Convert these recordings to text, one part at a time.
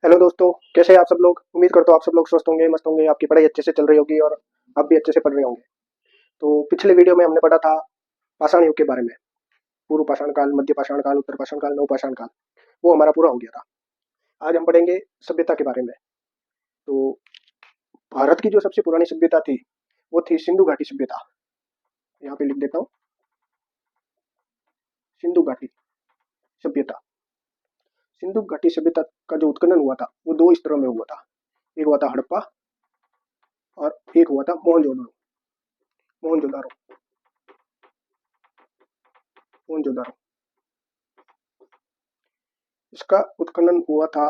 Hello दोस्तों, कैसे हैं आप सब लोग। उम्मीद करता हूँ आप सब लोग स्वस्थ होंगे, मस्त होंगे, आपकी पढ़ाई अच्छे से चल रही होगी और आप भी अच्छे से पढ़ रहे होंगे। तो पिछले वीडियो में हमने पढ़ा था पाषाण युग के बारे में। पूर्व पाषाण काल, मध्य पाषाण काल, उत्तर पाषाण काल, नव पाषाण काल। वो हमारा पूरा हो गया था। आज हम पढ़ेंगे सभ्यता के बारे में। तो भारत की जो सबसे पुरानी सभ्यता थी वो थी सिंधु घाटी सभ्यता। यहाँ पे लिख देता हूँ, सिंधु घाटी सभ्यता। सिंधु घाटी सभ्यता का जो उत्खनन हुआ था वो दो स्तरों में हुआ था। एक हुआ था हड़प्पा और एक हुआ था मोहनजोदड़ो। मोहनजोदारो मोहनजोदारो इसका उत्खनन हुआ था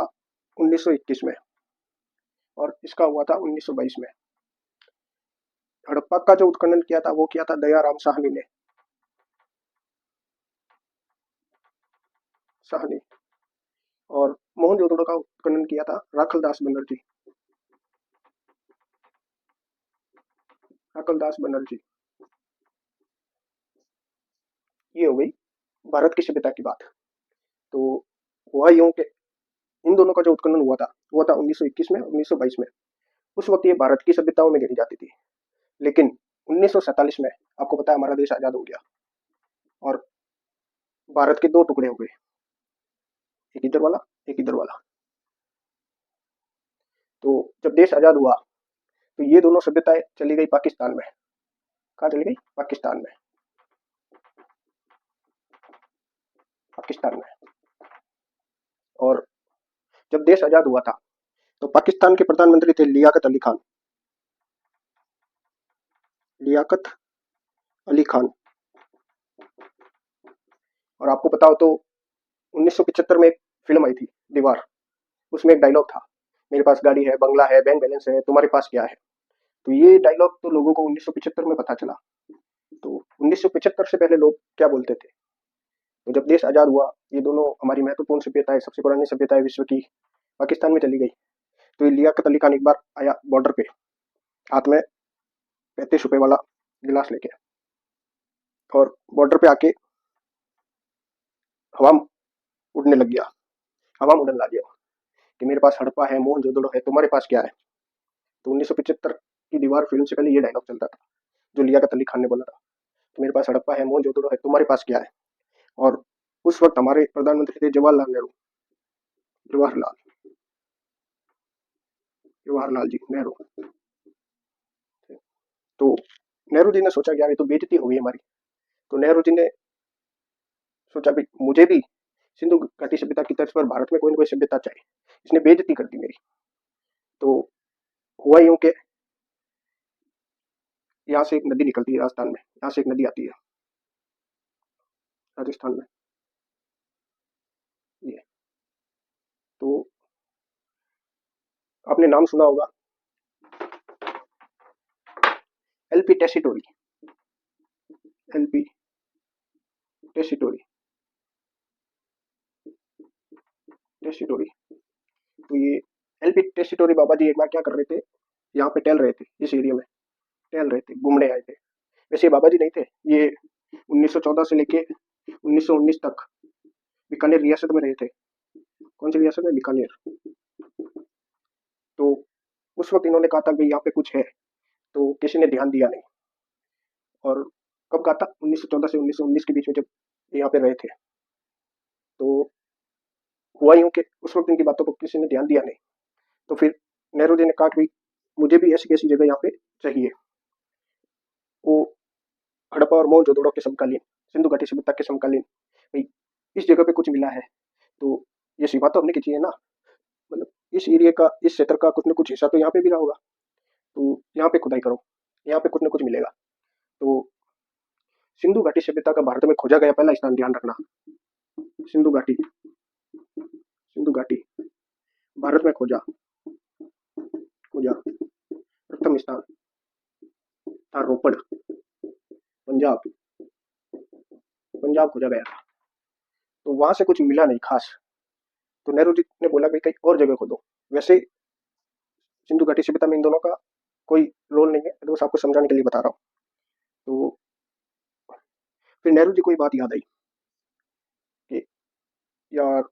1921 में और इसका हुआ था 1922 में। हड़प्पा का जो उत्खनन किया था वो किया था दयाराम साहनी। और मोहनजोदड़ो का उत्खनन किया था राखलदास बनर्जी। राखलदास बनर्जी। ये हो गई भारत की सभ्यता की बात। तो हुआ यूं के इन दोनों का जो उत्खनन हुआ था 1921 में, 1922 में। उस वक्त ये भारत की सभ्यताओं में गिनी जाती थी। लेकिन 1947 में आपको पता है हमारा देश आजाद हो गया और भारत के दो टुकड़े हो गए, एक इधर वाला, एक इधर वाला। तो जब देश आजाद हुआ तो ये दोनों सभ्यताएं चली गई पाकिस्तान में। कहाँ चली गई? पाकिस्तान में। पाकिस्तान में। और जब देश आजाद हुआ था तो पाकिस्तान के प्रधानमंत्री थे लियाकत अली खान। लियाकत अली खान। और आपको पता हो तो 1975 में एक फिल्म आई थी दीवार। उसमें एक डायलॉग था, मेरे पास गाड़ी है, बंगला है, बैंक बैलेंस है, तुम्हारे पास क्या है। तो ये डायलॉग तो लोगों को 1975 में पता चला। तो 1975 से पहले लोग क्या बोलते थे। तो जब देश आजाद हुआ ये दोनों हमारी महत्वपूर्ण सभ्यताएं, सबसे पुरानी सभ्यताएं विश्व की, पाकिस्तान में चली गई। तो ये लियाकत अली खान एक बार आया बॉर्डर पे, हाथ में 35 रुपए वाला गिलास लेके, और बॉर्डर पे आके हवा उड़ने लग गया। हवा उड़ने लग गया कि मेरे पास हड़प्पा है, मोहनजोदड़ो है, तुम्हारे पास क्या है। तो 1975 की दीवार फिल्म से पहले ये डायलॉग चलता था जो लियाकत अली खान ने बोला था, तो मेरे पास हड़प्पा है, मोहनजोदड़ो है, तुम्हारे पास क्या है। और उस वक्त हमारे प्रधानमंत्री थे जवाहरलाल नेहरू। जवाहरलाल जवाहरलाल जी नेहरू। तो नेहरू जी ने सोचा कि यार ये तो बेइज्जती हो गई हमारी। तो नेहरू जी ने सोचा भी मुझे भी सिंधु घाटी सभ्यता की तर्ज पर भारत में कोई ना कोई सभ्यता चाहिए। इसने बेइज्जती कर दी मेरी। तो हुआ यूं कि यहाँ से एक नदी निकलती है राजस्थान में, यहाँ से एक नदी आती है राजस्थान में। ये तो आपने नाम सुना होगा, LP Tessitori. LP Tessitori. Tessitori. तो ये एलपी टेसिटोरी बाबा जी एक बार क्या कर रहे थे, यहाँ पे टहल रहे थे, इस एरिया में टहल रहे थे, घूमने आए थे। वैसे ये बाबा जी नहीं थे, ये 1914 से लेके 1919 तक बीकानेर रियासत में रहे थे। कौन सी रियासत में? बीकानेर। तो उस वक्त इन्होंने कहा था कि यहाँ पे कुछ है, तो किसी ने ध्यान दिया नहीं। और कब कहा था? 1914 से 1919 के बीच में जब ये यहाँ पे रहे थे। तो हुआ यूं कि उस वक्त इनकी बातों को किसी ने ध्यान दिया नहीं। तो फिर नेहरू जी ने कहा कि मुझे भी ऐसी कैसी जगह यहाँ पे चाहिए। वो हड़प्पा और मोहनजोदड़ो के समकालीन, सिंधु घाटी सभ्यता के समकालीन, भाई इस जगह पे कुछ मिला है तो ये सीमा तो हमने खींची है ना। मतलब इस एरिया का, इस क्षेत्र का कुछ न कुछ हिस्सा तो यहाँ पे भी रहा होगा। तो यहाँ पे खुदाई करो, यहाँ पे कुछ न कुछ मिलेगा। तो सिंधु घाटी सभ्यता का भारत में खोजा गया पहला स्थान, ध्यान रखना, सिंधु घाटी। सिंधु घाटी भारत में खोजा खोजा प्रथम स्थान था रोपड़, पंजाब। पंजाब खोजा गया था। तो वहां से कुछ मिला नहीं खास। तो नेहरू जी ने बोला कि कहीं और जगह खोदो। वैसे सिंधु घाटी सभ्यता में इन दोनों का कोई रोल नहीं है, तो बस आपको समझाने के लिए बता रहा हूँ। तो फिर नेहरू जी को ये बात याद आई कि यार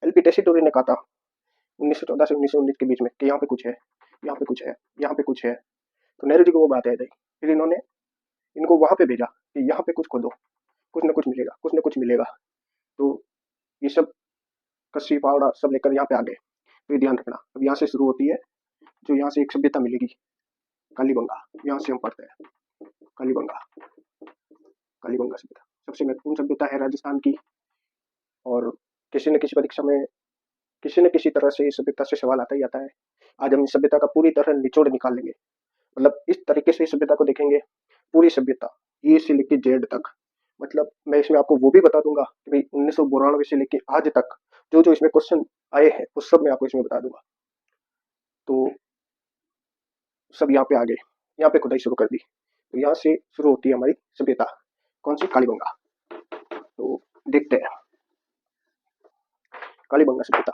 एलपी टेसिटोरी ने कहा था 1914 से 1919 के बीच में कि यहाँ पे कुछ है, यहाँ पे कुछ है, यहाँ पे कुछ है। तो नेहरू जी को वो बात याद आई। फिर इन्होंने इनको वहाँ पे भेजा कि यहाँ पे कुछ खोदो, कुछ ना कुछ मिलेगा, कुछ ना कुछ मिलेगा। तो ये सब कस्सी फावड़ा सब लेकर यहाँ पे आ गए। तो ये ध्यान रखना, अब यहाँ से शुरू होती है, जो यहाँ से एक सभ्यता मिलेगी, कालीबंगा। यहाँ से हम पढ़ते हैं कालीबंगा। कालीबंगा सभ्यता सबसे महत्वपूर्ण सभ्यता है राजस्थान की, और किसी न किसी परीक्षा में किसी न किसी तरह से इस सभ्यता से सवाल आता ही आता है। आज हम इस सभ्यता का पूरी तरह निचोड़ निकाल लेंगे, मतलब इस तरीके से इस सभ्यता को देखेंगे, पूरी सभ्यता ए से लेकर जेड तक। मतलब मैं इसमें आपको वो भी बता दूंगा कि भाई 1992 से लेकर आज तक जो जो इसमें क्वेश्चन आए हैं उस सब मैं आपको इसमें बता दूंगा। तो सब यहाँ पे आ गए, यहाँ पे खुदाई शुरू कर दी। तो यहाँ से शुरू होती है हमारी सभ्यता, कौन सी? कालीबंगा। तो देखते हैं कालीबंगा सभ्यता।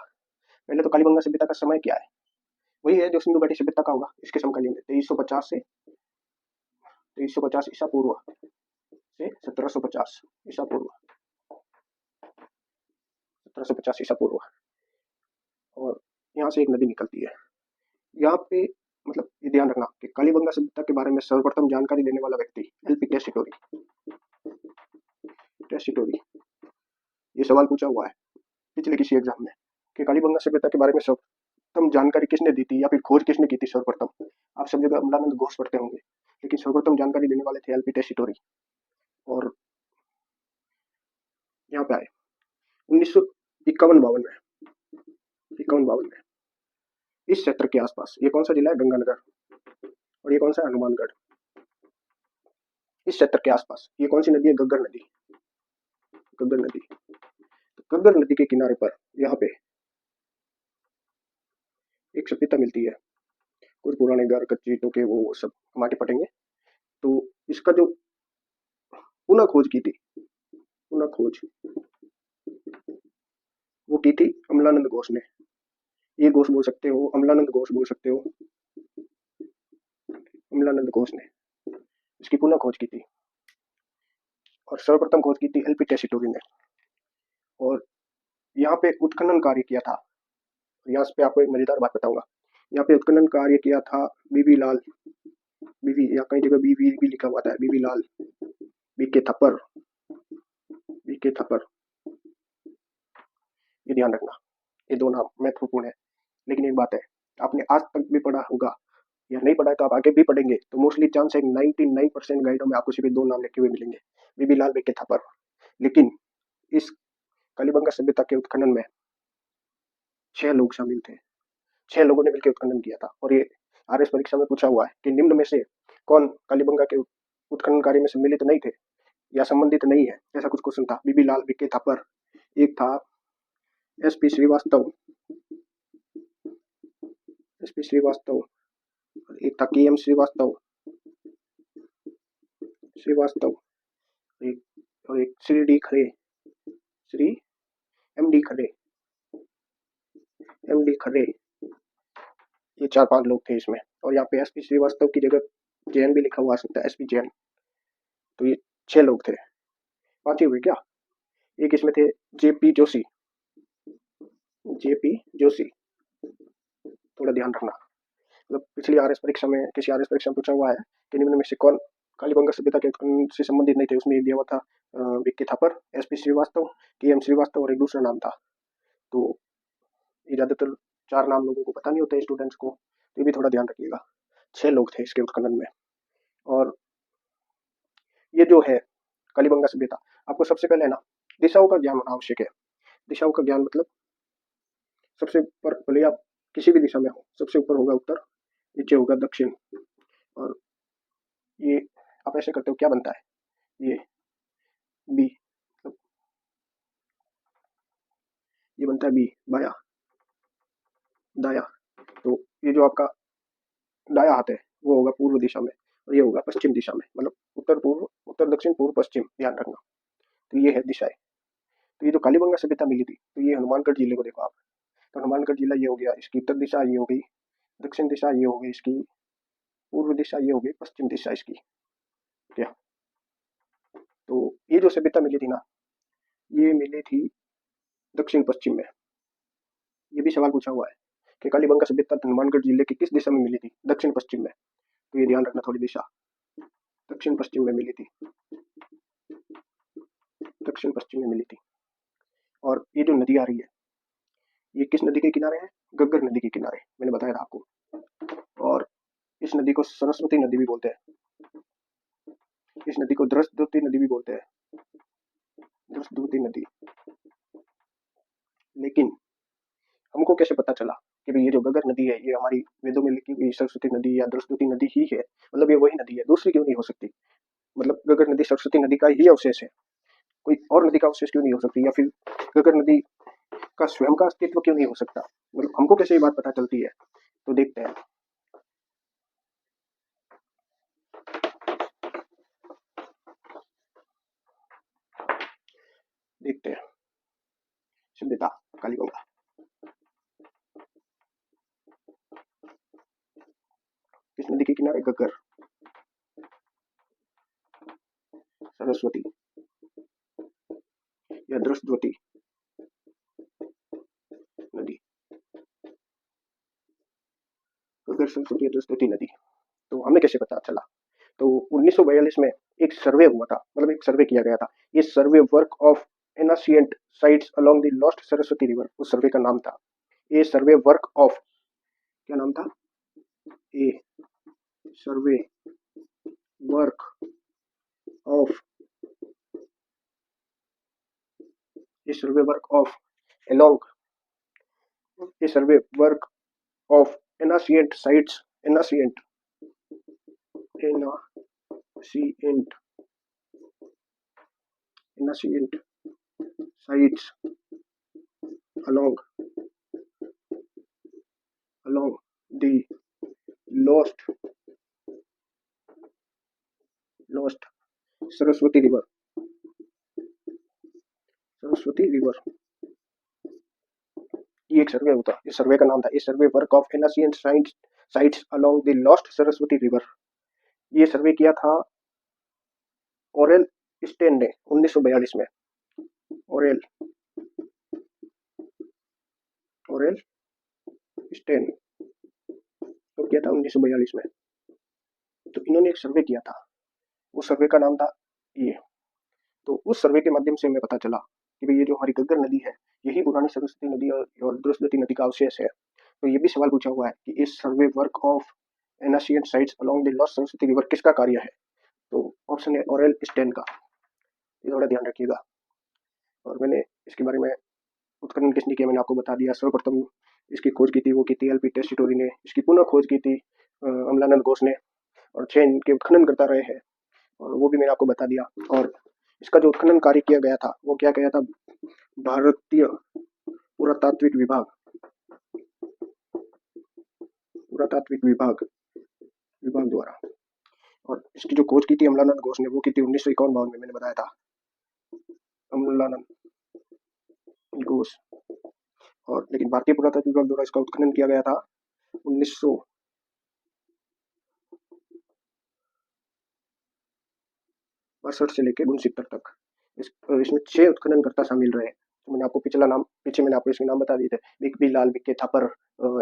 पहले तो कालीबंगा सभ्यता का समय क्या है? वही है जो सिंधु घाटी सभ्यता का होगा, इसके समकालीन 2350 से 2350 ईसा पूर्व से 1750 ईसा पूर्व, 1750 ईसा पूर्व। और यहाँ से एक नदी निकलती है यहाँ पे। मतलब ये ध्यान रखना कि कालीबंगा सभ्यता के बारे में सर्वप्रथम जानकारी देने वाला व्यक्ति एलपी टेसीटोरी। टेसीटोरी, ये सवाल पूछा हुआ है पिछले किसी एग्जाम में कि कालीबंगा सभ्यता के बारे में सर्वप्रथम जानकारी किसने दी थी या फिर खोज किसने की थी सर्वप्रथम। आप सब जगह अमलानंद घोष पढ़ते होंगे, लेकिन सर्वप्रथम जानकारी देने वाले थे एलपी टेसीटोरी। और यहाँ पे आए 1951-52 में, 51-52 में इस क्षेत्र के आसपास, ये कौन सा जिला है? गंगानगर। और ये कौन सा? हनुमानगढ़। इस क्षेत्र के आसपास ये कौन सी नदी है? गग्गर नदी। गग्गर नदी। तो गग्गर नदी के किनारे पर यहाँ पे एक सभ्यता मिलती है, कुछ पुराने घर कच्ची ईंटों के, वो सब हम आगे पढ़ेंगे। तो इसका जो पुनः खोज की थी, पुनः खोज वो की थी अमलानंद घोष ने। ये घोष बोल सकते हो, अमलानंद घोष बोल सकते हो, अमलानंद घोष ने इसकी पुनः खोज की थी। और सर्वप्रथम खोज की थी एलपी टेसीटोरी ने। और यहाँ पे उत्खनन कार्य किया था। यहाँ पे आपको एक मजेदार बात बताऊंगा, यहाँ पे उत्खनन कार्य किया था बीबी लाल। बीबी, या कई जगह बीबी भी लिखा हुआ था, बीबी लाल, बीके थप्पर, बीके थप्पर। ये ध्यान रखना, ये दो नाम महत्वपूर्ण है। लेकिन एक बात है, आपने आज तक भी पढ़ा होगा या नहीं पढ़ा है तो आप आगे भी पढ़ेंगे तो मोस्टली चांस है 99% गाइडों में आपको सिर्फ दो नाम लिखे हुए मिलेंगे, बीबी लाल, बीके थप्पर। लेकिन इस कालीबंगा सभ्यता के उत्खनन में 6 लोग शामिल थे। 6 लोगों ने मिलकर उत्खनन किया था। और ये आरएस परीक्षा में पूछा हुआ है कि निम्न में से कौन कालीबंगा के उत्खनन कार्य में सम्मिलित नहीं थे या संबंधित नहीं है, ऐसा कुछ क्वेश्चन था। बीबी लाल, बीके थप्पर, एक था एसपी श्रीवास्तव, एसपी श्रीवास्तव, एक था केएम श्रीवास्तव, श्रीवास्तव, एक और एक श्री डी खरे, श्री एमडी खरे, एमडी खरे। ये 4-5 लोग थे इसमें। और यहाँ पे एसपी श्रीवास्तव की जगह जैन भी लिखा हुआ आ सकता है, एसपी जैन। तो ये 6 लोग थे। 5 ही हुए क्या? एक इसमें थे जेपी जोशी, जेपी जोशी, थोड़ा ध्यान रखना। मतलब पिछली आरएस परीक्षा में, किसी आरएस परीक्षा में पूछा हुआ है कि निम्न में से कौन कालीबंगा सभ्यता के उत्खनन से संबंधित नहीं थे। उसमें एक दिया हुआ था विक्की थापर, एसपी श्रीवास्तव, केएम श्रीवास्तव और एक दूसरा नाम था। तो ये ज्यादातर 4 नाम लोगों को पता नहीं होते स्टूडेंट्स को, तो ये भी थोड़ा ध्यान रखिएगा। 6 लोग थे इसके उत्खनन में। और ये जो है कालीबंगा सभ्यता, आपको सबसे पहले है ना दिशाओं का ज्ञान होना आवश्यक है। दिशाओं का ज्ञान मतलब सबसे ऊपर, भले आप किसी भी दिशा में हो, सबसे ऊपर होगा उत्तर, नीचे होगा दक्षिण। और ये आप ऐसे करते हो क्या बनता है? ये बी, ये बनता है बी, बाया, दाया। तो ये जो आपका दाया हाथ है वो होगा पूर्व दिशा में, और ये होगा पश्चिम दिशा में, मतलब उत्तर पूर्व, उत्तर दक्षिण पूर्व पश्चिम, ध्यान रखना। तो ये है दिशाएं। तो ये जो कालीबंगा सभ्यता मिली थी, तो ये हनुमानगढ़ जिले को देखो आप। तो हनुमानगढ़ जिला ये हो गया, इसकी उत्तर दिशा ये हो गई, दक्षिण दिशा ये हो गई इसकी, पूर्व दिशा ये हो गई, पश्चिम दिशा इसकी। क्या? तो ये जो सभ्यता मिली थी ना, ये मिली थी दक्षिण पश्चिम में। ये भी सवाल पूछा हुआ है कि कालीबंगा सभ्यता हनुमानगढ़ जिले के किस दिशा में मिली थी? दक्षिण पश्चिम में। तो ये ध्यान रखना, थोड़ी दिशा दक्षिण पश्चिम में मिली थी, दक्षिण पश्चिम में मिली थी। और ये जो नदी आ रही है, ये किस नदी के किनारे है? घग्गर नदी के किनारे, मैंने बताया था आपको। और इस नदी को सरस्वती नदी भी बोलते हैं, इस नदी को द्रष्टद्वती नदी भी बोलते हैं, द्रष्टद्वती नदी। लेकिन हमको कैसे पता चला कि भाई ये जो घग्गर नदी है ये हमारी वेदों में लिखी हुई सरस्वती नदी या द्रष्टद्वती नदी ही है? मतलब ये वही नदी है, दूसरी क्यों नहीं हो सकती? मतलब घग्गर नदी सरस्वती नदी का ही अवशेष है, कोई और नदी का अवशेष क्यों नहीं हो सकती? या फिर घग्गर नदी का स्वयं का अस्तित्व क्यों नहीं हो सकता? मतलब हमको कैसे ये बात पता चलती है? तो देखते हैं। देखते हैं सभ्यता कालीबंगा। किस नदी के किनारे? घग्गर, सरस्वती या द्रष्टद्वती नदी, घग्गर, सरस्वती या द्रष्टद्वती नदी। तो हमें कैसे पता चला? तो 1942 में एक सर्वे हुआ था, मतलब एक सर्वे किया गया था। ये survey work of ancient sites along the lost Saraswati river, उस सर्वे का नाम था। ये सर्वे वर्क ऑफ, क्या नाम था? ए सर्वे वर्क ऑफ, ये सर्वे वर्क ऑफ अलोंग, ये survey work of ancient sites, ancient, ancient, ancient sites along along the lost Saraswati river, Saraswati river. ये एक सर्वे होता, इस सर्वे का नाम था इस survey work of ancient sites along the lost Saraswati river. ये सर्वे किया था ओरेल स्टेन ने 1942 में। ओरेल ओरेल स्टेन तो किया था 1942 में। तो इन्होंने एक सर्वे किया था, उस सर्वे का नाम था ये। तो उस सर्वे के माध्यम से हमें पता चला कि भाई ये जो हमारी घग्गर नदी है यही पुरानी सरस्वती नदी और द्रष्टद्वती नदी का अवशेष है। तो ये भी सवाल पूछा हुआ है कि इस survey work of ancient sites along the lost Saraswati river किसका कार्य है? तो ऑप्शन है ओरेल स्टेन का, ये थोड़ा ध्यान रखिएगा। और मैंने इसके बारे में उत्खनन किसने किया मैंने आपको बता दिया। सर्वप्रथम इसकी खोज की थी वो की थी एल पी टेस्टिटोरी ने। इसकी पुनः खोज की थी अमलानंद घोष ने। और 6 इनके उत्खनन करता रहे हैं, और वो भी मैंने आपको बता दिया। और इसका जो उत्खनन कार्य किया गया था वो क्या गया था? भारतीय पुरातात्विक विभाग, पुरातात्विक विभाग द्वारा। और इसकी जो खोज की थी अमलानंद घोष ने वो की थी 1951 में, मैंने बताया था, अमलानंद घोष। और लेकिन भारतीय पुरातात्विक विभाग द्वारा इसका उत्खनन किया गया था 1962 से लेकर 69 तक। इसमें 6 उत्खननकर्ता शामिल रहे। तो मैंने आपको पीछे मैंने आपको इसके नाम बता दिए थे। बी लाल, बी के थापर,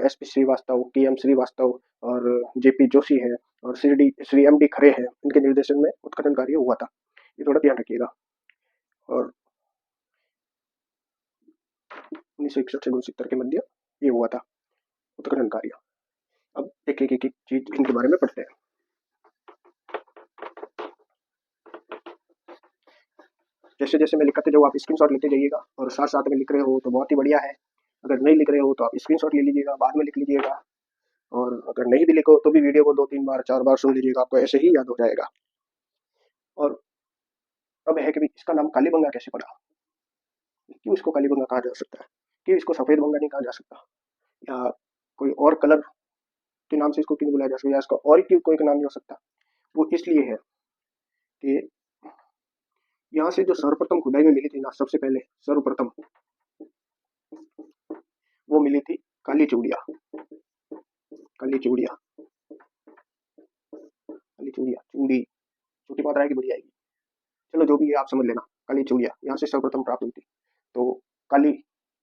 एस पी श्रीवास्तव, के एम श्रीवास्तव और जे पी जोशी है और श्री एम डी खरे है। इनके निर्देशन में उत्खनन कार्य हुआ था, ये थोड़ा ध्यान रखिएगा। और 1961 से 69 के मध्य ये हुआ था उत्खनन कार्य। अब एक चीज इनके बारे में पढ़ते हैं। जैसे जैसे मैं लिखते जाऊँ आप स्क्रीनशॉट लेते जाइएगा, और साथ साथ में लिख रहे हो तो बहुत ही बढ़िया है। अगर नहीं लिख रहे हो तो आप स्क्रीनशॉट ले लीजिएगा, बाद में लिख लीजिएगा। और अगर नहीं भी लिखो तो भी वीडियो को 2-3 बार 4 बार सुन लीजिएगा, आपको ऐसे ही याद हो जाएगा। और अब है कि इसका नाम कालीबंगा कैसे पड़ा? क्यों इसको कालीबंगा कहा जा सकता है? क्यों इसको सफेद बंगा नहीं कहा जा सकता? या कोई और कलर के नाम से इसको क्यों बुलाया जा सकता, या इसका और क्यों कोई नाम नहीं हो सकता? वो इसलिए है कि यहाँ से जो सर्वप्रथम खुदाई में मिली थी ना, सबसे पहले सर्वप्रथम वो मिली थी काली चूड़िया, काली चूड़िया, काली चूड़िया, चूड़ी छोटी मात्रा की बड़ी आएगी, चलो जो भी है आप समझ लेना। काली चूड़िया यहाँ से सर्वप्रथम प्राप्त हुई थी। तो काली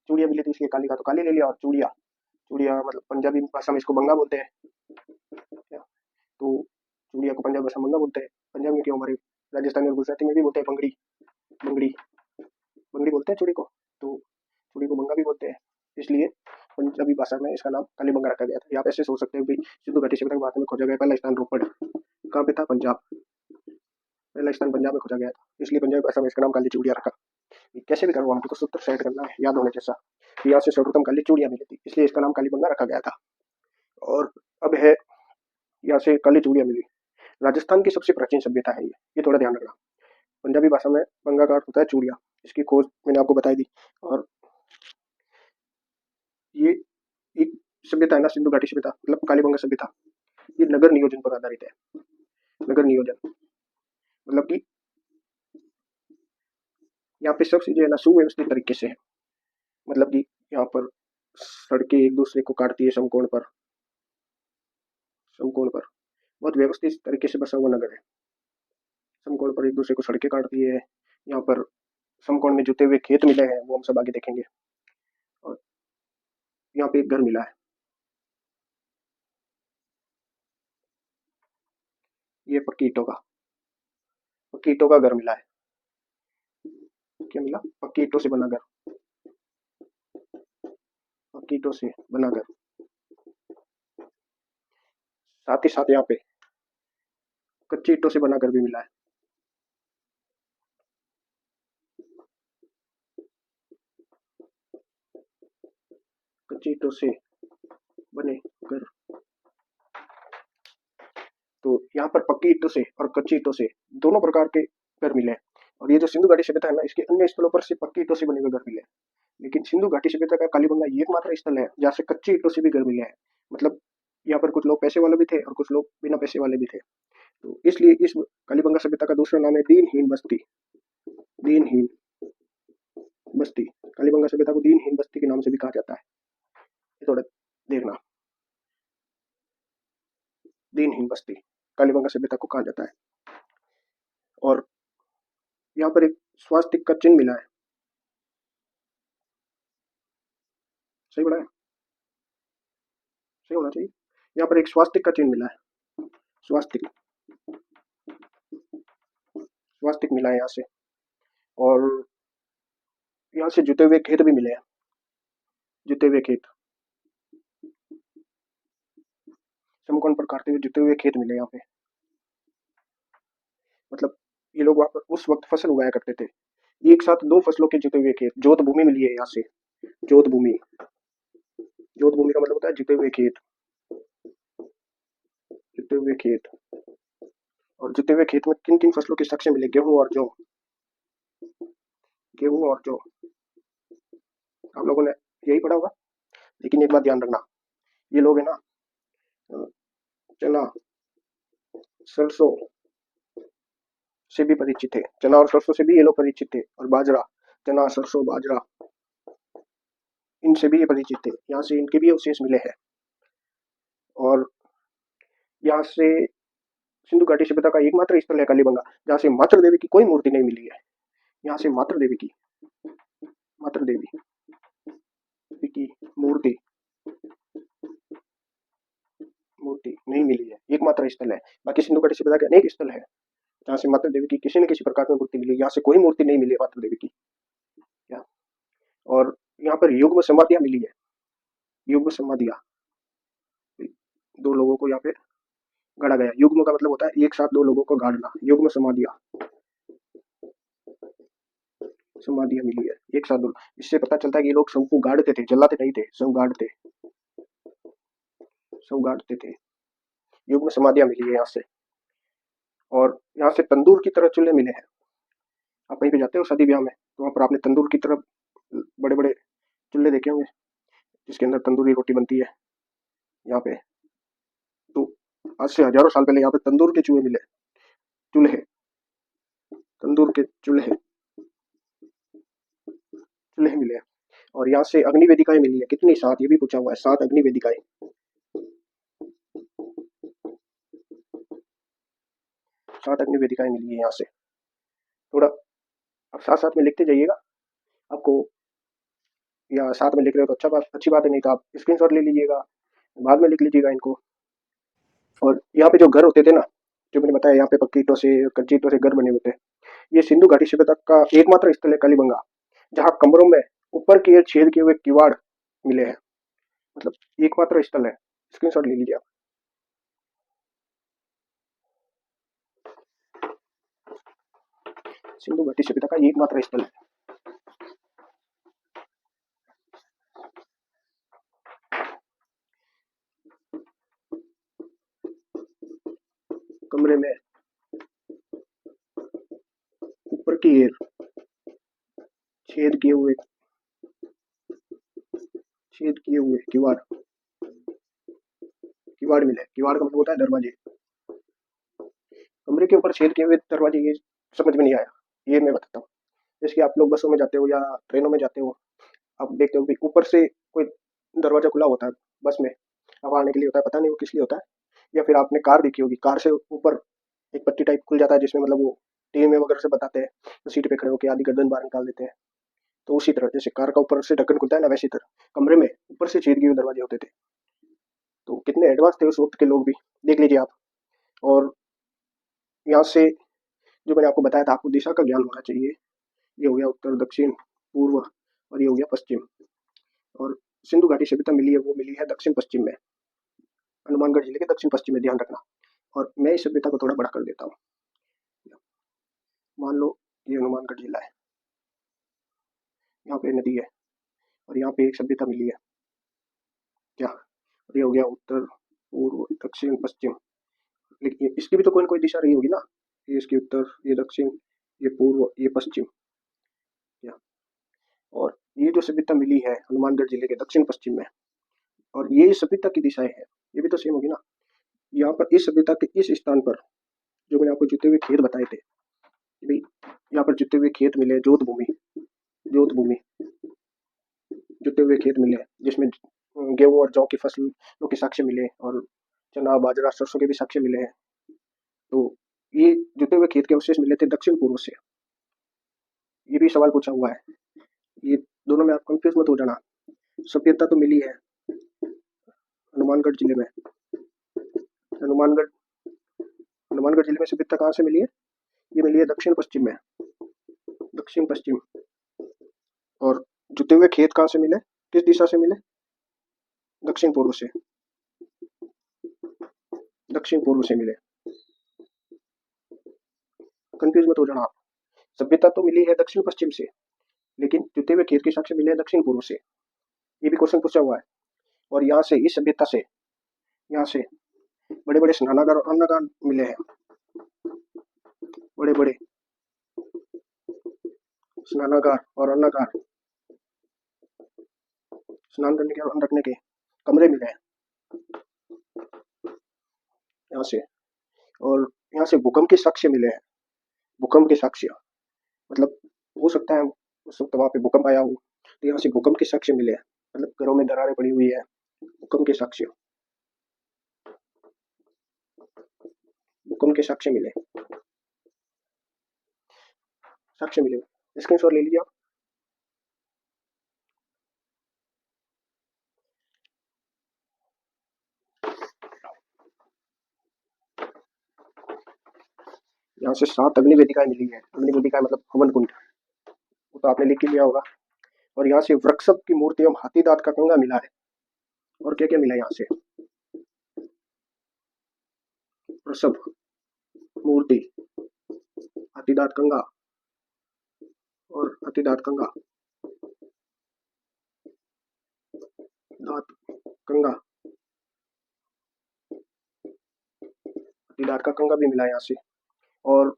चूड़िया मिली थी, इसलिए काली का तो काली ले लिया, और चूड़िया चूड़िया मतलब पंजाबी भाषा में इसको बंगा बोलते हैं क्या। तो चूड़िया को पंजाबी भाषा में बंगा बोलते हैं। पंजाब में क्यों, हमारे राजस्थानी और गुजराती में भी बोलते हैं बंगड़ी। बंगड़ी बंगड़ी बोलते हैं चूड़ी को। तो चूड़ी को बंगा भी बोलते हैं, इसलिए पंजाबी भाषा में इसका नाम कालीबंगा रखा गया था। या आप ऐसे सोच सकते हो भाई सिंधु घाटी सभ्यता के बाद में खोजा गया पहला स्थान रोपड़ कहाँ पे था, पंजाब। पहला स्थान पंजाब में खोजा गया था, इसलिए पंजाबी भाषा में इसका नाम काली चूड़िया रखा। ये कैसे भी करो, हमको तो सूत्र सेट करना है याद होने जैसा। यहाँ से सर्वप्रथम काली चूड़िया मिली थी, इसलिए इसका नाम कालीबंगा रखा गया था। और अब है यहाँ से काली चूड़िया मिली। राजस्थान की सबसे प्राचीन सभ्यता है ये थोड़ा ध्यान रखना। पंजाबी भाषा में बंगा का अर्थ होता है चूड़िया, इसकी खोज मैंने आपको बताई दी। और ये एक सभ्यता है ना, सिंधु घाटी सभ्यता मतलब कालीबंगा सभ्यता, ये नगर नियोजन पर आधारित है। नगर नियोजन मतलब कि यहाँ पे सब चीजें है ना सुव्यवस्थित तरीके से है। मतलब कि यहाँ पर सड़कें एक दूसरे को काटती है समकोण पर बहुत व्यवस्थित तरीके से बसा हुआ नगर है। समकोण पर एक दूसरे को सड़कें काटती है। यहाँ पर समकोण में जुते हुए खेत मिले हैं, वो हम सब आगे देखेंगे। और यहाँ पे एक घर मिला है, ये पक्की ईंटों का घर मिला है। क्या मिला, पक्की ईंटों से बना घर, पक्की ईंटों से बना घर। साथ ही साथ यहाँ पे कच्ची ईंटों से बना घर भी मिला है। कच्ची ईंटों से बने घर। तो यहाँ पर पक्की ईंटों से और कच्ची ईंटों से दोनों प्रकार के घर मिले हैं। और ये जो सिंधु घाटी सभ्यता है ना, इसके अन्य स्थलों पर सिर्फ पक्की ईंटों से बने हुए घर मिले हैं। लेकिन सिंधु घाटी सभ्यता का कालीबंगा ये एकमात्र स्थल है जहाँ से कच्ची ईंटों से भी घर मिले हैं। मतलब यहाँ पर कुछ लोग पैसे वाले भी थे और कुछ लोग बिना पैसे वाले भी थे। तो इसलिए इस कालीबंगा सभ्यता का दूसरा नाम है दीनहीन बस्ती। दीनहीन बस्ती, कालीबंगा सभ्यता को दीनहीन बस्ती के नाम से भी कहा जाता है। ये थोड़ा देखना, दीनहीन बस्ती कालीबंगा सभ्यता को कहा जाता है। और यहाँ पर एक स्वास्तिक का चिन्ह मिला है, सही बड़ा है, सही होना चाहिए। यहाँ पर एक स्वास्तिक का चिन्ह मिला है, स्वास्तिक स्वास्तिक मिला है यहाँ से। और यहाँ से जुते हुए खेत भी मिले हैं, जुते हुए खेत समकोण पर काटते हुए जुते हुए खेत मिले यहाँ पे। मतलब ये लोग वहाँ पर उस वक्त फसल उगाया करते थे, एक साथ दो फसलों के जुते हुए खेत, जोत भूमि मिली है यहाँ से। जोत भूमि, जोत भूमि का मतलब होता है जुते हुए खेत, जुते हुए खेत। और जुते हुए खेत में किन किन फसलों के साक्ष्य मिले, गेहूं और जौ, गेहूं और जौ आप लोगों ने यही पढ़ा होगा। लेकिन एक बात ध्यान रखना, ये लोग है ना चना सरसों से भी परिचित थे, चना और सरसों से भी ये लोग परिचित थे। और बाजरा, चना सरसों बाजरा, इनसे भी ये परिचित थे, यहाँ से इनके भी अवशेष मिले हैं। और यहाँ से सिंधु घाटी सभ्यता का एकमात्र स्थल है कालीबंगा जहाँ से मातृ देवी की कोई मूर्ति नहीं मिली है। यहाँ से मातृ देवी की मूर्ति मूर्ति नहीं मिली है, एकमात्र स्थल है। बाकी सिंधु घाटी सभ्यता के अनेक स्थल है जहाँ से मातृ देवी की किसी न किसी प्रकार में मूर्ति मिली, यहाँ से कोई मूर्ति नहीं मिली है मातृ देवी की। क्या, और यहाँ पर युग्म समाधियां मिली है, युग्म समाधियां, दो लोगों को यहाँ पे गाड़ा गया। युग्म का मतलब होता है एक साथ दो लोगों को गाड़ना, युग्म समाधियां, समाधियां मिली है एक साथ दो। इससे पता चलता है कि ये लोग शव को गाड़ते थे, जलाते नहीं थे, शव गाड़ते थे। युग्म समाधियां मिली है यहाँ से। और यहाँ से तंदूर की तरह चूल्हे मिले हैं। आप कहीं पे जाते हो शादी ब्याह में तो वहाँ पर आपने तंदूर की तरफ बड़े बड़े चूल्हे देखे होंगे जिसके अंदर तंदूरी रोटी बनती है। यहाँ पे तो आज से हजारों साल पहले यहाँ पे तंदूर के चूल्हे तंदूर के चूल्हे मिले हैं। और यहाँ से अग्नि वेदिकाएं मिली है, कितनी, 7, ये भी पूछा हुआ है, 7 अग्नि वेदिकाएं, 7 अग्नि वेदिकाएं मिली है यहाँ से। थोड़ा अब साथ साथ में लिखते जाइएगा, आपको या साथ में लिख रहे हो तो अच्छी बात है, नहीं तो आप स्क्रीनशॉट ले लीजिएगा, बाद में लिख लीजिएगा इनको। और यहाँ पे जो घर होते थे ना, जो मैंने बताया यहाँ पे पक्की ईंटों से कच्ची ईंटों से घर बने होते हैं, ये सिंधु घाटी सभ्यता का एकमात्र स्थल है कालीबंगा, जहाँ कमरों में ऊपर की ओर छेद किए हुए किवाड़ मिले हैं। मतलब एकमात्र स्थल है, स्क्रीनशॉट ले लीजिए आप। सिंधु घाटी सभ्यता का एकमात्र स्थल है। कमरे में ऊपर की ओर छेद किए हुए किवाड़ किवाड़ मिले। किवाड़ का मतलब होता है दरवाजे। कमरे के ऊपर छेद किए हुए दरवाजे, ये समझ में नहीं आया, ये मैं बताता हूँ। जैसे कि आप लोग बसों में जाते हो या ट्रेनों में जाते हो, आप देखते हो कि ऊपर से कोई दरवाजा खुला होता है बस में, हवा आने के लिए होता है, पता नहीं वो किस लिए होता है। या फिर आपने कार देखी होगी, कार से ऊपर एक पट्टी टाइप खुल जाता है, जिसमें मतलब वो टीवी में वगैरह से बताते हैं, तो सीट पे खड़े होकर आधी गर्दन बाहर निकाल देते हैं। तो उसी तरह जैसे कार का ऊपर से ढक्कन खुलता है ना, वैसी तरह कमरे में ऊपर से छेद किए हुए दरवाजे होते थे। तो कितने एडवांस थे उस वक्त के लोग भी, देख लीजिए आप। और यहाँ से जो मैंने आपको बताया था, आपको दिशा का ज्ञान होना चाहिए। ये हो गया उत्तर, दक्षिण, पूर्व, और ये हो गया पश्चिम। और सिंधु घाटी सभ्यता मिली है, वो मिली है दक्षिण पश्चिम में, हनुमानगढ़ जिले के दक्षिण पश्चिम में, ध्यान रखना। और मैं इस सभ्यता को थोड़ा बड़ा कर देता हूँ। मान लो ये हनुमानगढ़ जिला है, यहाँ पे नदी है, और यहाँ पे एक सभ्यता मिली है क्या, और ये हो गया उत्तर, पूर्व, दक्षिण, पश्चिम। लेकिन इसकी भी तो कोई ना कोई दिशा रही होगी ना, ये इसकी उत्तर, ये दक्षिण, ये पूर्व, ये पश्चिम। क्या, और ये जो सभ्यता मिली है हनुमानगढ़ जिले के दक्षिण पश्चिम में, और ये सभ्यता की दिशाएं हैं, ये भी तो सेम होगी ना। यहाँ पर इस सभ्यता के इस स्थान पर जो मैंने आपको जुते हुए खेत बताए थे, भाई यहाँ पर जुते हुए खेत मिले, जोत भूमि, जोत भूमि, जुते हुए खेत मिले, जिसमें गेहूं और जौ की फसलों के साक्ष्य मिले, और चना, बाजरा, सरसों के भी साक्ष्य मिले हैं। तो ये जुटे हुए खेत के अवशेष मिले थे दक्षिण पूर्व से। ये भी सवाल पूछा हुआ है, ये दोनों में आप कंफ्यूज मत हो जाना। सभ्यता तो मिली है हनुमानगढ़ जिले में, हनुमानगढ़ हनुमानगढ़ जिले में सभ्यता कहाँ से मिली है, ये मिली है दक्षिण पश्चिम में, दक्षिण पश्चिम। और जुते हुए खेत कहाँ से मिले, किस दिशा से मिले, दक्षिण पूर्व से, दक्षिण पूर्व से मिले। कंफ्यूज मत हो जाना आप। सभ्यता तो मिली है दक्षिण पश्चिम से, लेकिन जुते हुए खेत के साक्ष्य मिले हैं दक्षिण पूर्व से। ये भी क्वेश्चन पूछा हुआ है। और यहाँ से, इस सभ्यता से, यहाँ से बड़े बड़े स्नानागार और अन्नगार मिले हैं, बड़े बड़े स्नानागार और अन्नगार, स्नान करने के और अन्न रखने के कमरे मिले हैं यहाँ से। और यहाँ से भूकंप के साक्ष्य मिले हैं, भूकंप के साक्ष्य, मतलब हो सकता है उस वक्त वहाँ पे भूकंप आया हो, तो यहाँ से भूकंप के साक्ष्य मिले हैं, मतलब घरों में दरारें पड़ी हुई है, भूकंप के साक्ष्य, भूकंप के साक्ष्य मिले, साक्ष्य मिले। स्क्रीनशॉट ले लीजिए आप। यहाँ से 7 अग्नि वेदिकाएं मिली है। अग्नि वेदिकाएं मतलब हवन कुंड, वो तो आपने लिख के लिया होगा। और यहाँ से वृक्षभ की मूर्ति एवं हाथी दांत का कंगा मिला है। और क्या क्या मिला यहाँ से, वृषभ मूर्ति, हाथी दांत कंगा, और हाथी दांत कंगा, दांत कंगा, हाथी दांत का कंगा भी मिला है यहाँ से। और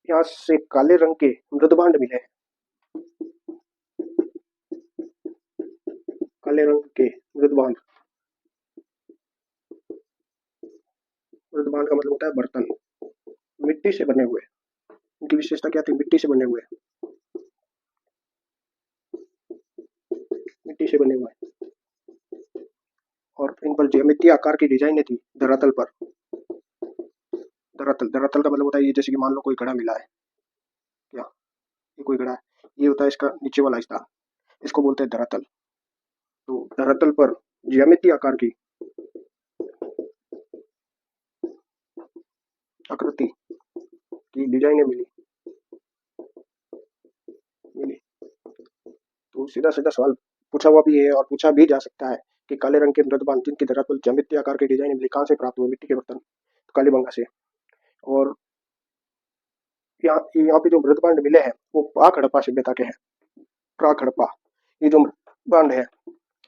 यहाँ से काले रंग के मृदभांड मिले हैं, काले रंग के मृदभांड, मृदभांड का मतलब होता है बर्तन, मिट्टी से बने हुए। उनकी विशेषता क्या थी, मिट्टी से बने हुए, मिट्टी से बने हुए। और इन पर ज्यामितीय आकार की डिजाइनें थी धरातल पर। धरातल, धरातल का मतलब होता है ये, जैसे कि मान लो कोई घड़ा मिला है, क्या ये कोई घड़ा है, ये होता है इसका नीचे वाला हिस्सा, इसको बोलते हैं धरातल। तो धरातल पर ज्यामितीय आकार की आकृति की डिजाइनें मिली मिली तो सीधा सीधा सवाल पूछा हुआ भी है और पूछा भी जा सकता है कि काले रंग के मृदबांध जिनकी धरातल ज्यामितीय आकार की डिजाइन मिली कहाँ से प्राप्त हुए? मिट्टी के बर्तन, तो कालीबंगा से। और यहाँ यहाँ पे जो मृदबांध मिले हैं वो प्राक हड़प्पा सभ्यता के हैं। प्राक हड़प्पा, ये जो मृदबांध है